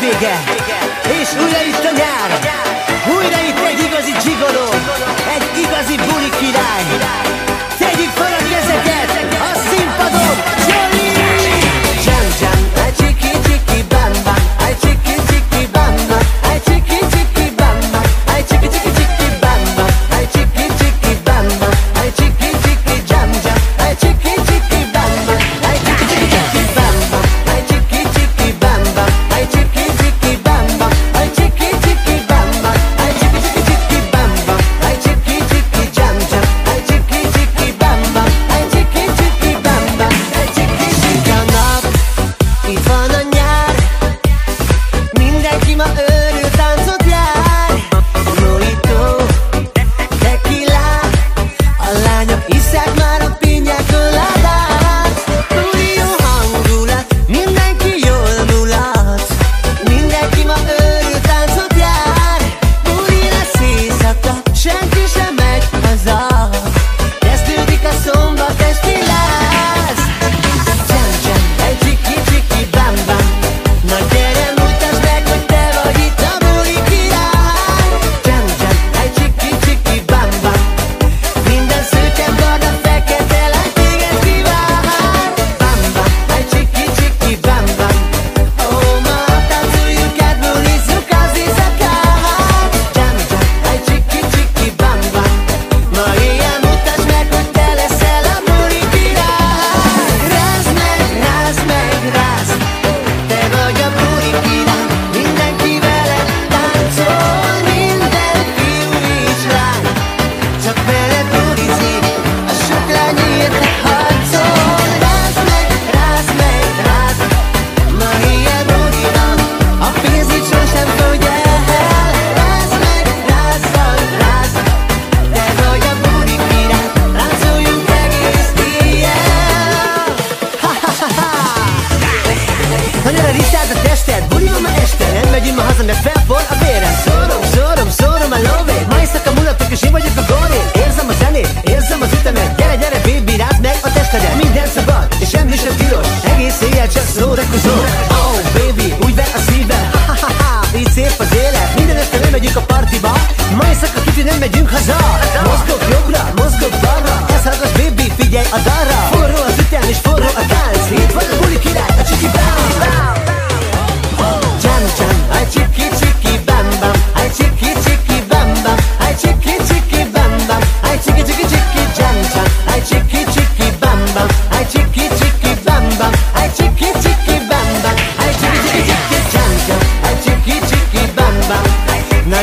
hétvége, és újra itt a nyár. Újra itt egy igazi gigoló, egy igazi buli király. Tegyük fel a kezeket a színpadon, Jolly! Jam jam, ay chiki chiki bam bam, ay chiki chiki bam bam, ay chiki chiki bam bam, ay chiki chiki chiki bam bam, ay chiki chiki bam bam, ay chiki chiki jam jam, ay chiki chiki bam bam, ay chiki chiki chiki bam bam, ay chiki chiki bam bam, ay chiki chiki bam bam, ay chiki chiki bam bam, ay chiki chiki chiki bam bam, ay chiki chiki jam jam, ay chiki chiki bam bam, ay chiki chiki bam bam, ay chiki chiki a nap. Itt van a nyár, mindenki ma őrül táncot jár. Mojito, tequila, a lányok isszák már a piña coládát. Új jó hangulat, mindenki jól mulat, mindenki ma őrül táncot jár. Buli lesz éjszaka, senki sem megy haza, kezdődik a szombat esti láz. Jam jam, egy csiki csiki bam bam, na gyere mutasd meg, hogy te vagy itt a buli király. Jam jam, egy csiki csiki bam bam, minden szőke barna fekete lány téged kivár. Bam bam, egy csiki csiki bam bam, ó ma táncoljuk át, bulizzuk az éjszakát. Jam jam, egy csiki csiki bam bam, ma éjjel mutasd meg, hogy te leszel a buli király. Rázd meg, rázd meg, rázd, te vagy a buli király, mindenki veled táncol, minden fiú és lány, csak veled bulizik, a sok lány érte harcol. Rázd meg, rázd meg, rázd, ma éjjel buli van, a pénz itt sosem fogy el. Rázd meg, rázzad, rázd, te vagy a buli király, láncoljunk egész éjjel. Ha-ha-ha-ha! Ha gyere, rittáld a tested, buli van ma este, nem megyünk ma haza, mert felforr a vérem. Szórom, szórom, szórom a lóvét, ma éjszaka mulatok és én vagyok a górét. Érzem a zenét, érzem az ütemet, gyere, gyere, baby, rázd meg a testedet. Minden szabad, és semmi sem tilos, egész éjjel csak szórakozol. Oh, baby, úgy ver a szívem, ha-ha-ha-ha, így szép az élet. Minden este nem megyünk a partiba, ma éjszaka kicsi nem megyünk haza. Mozgok jobbra, mozgok balra, ez hallgass, baby, figyelj a dalra. Forró az ütem és forró a tánc, itt van a buli király, a csiki bám. Jam jam, ay chiki chiki bam bam, ay chiki chiki bam bam, ay chiki chiki bam bam, ay chiki chiki chiki jam jam, ay chiki chiki bam bam, ay chiki chiki bam bam, ay chiki chiki bam bam, ay chiki chiki chiki jam jam, ay chiki chiki bam bam. Na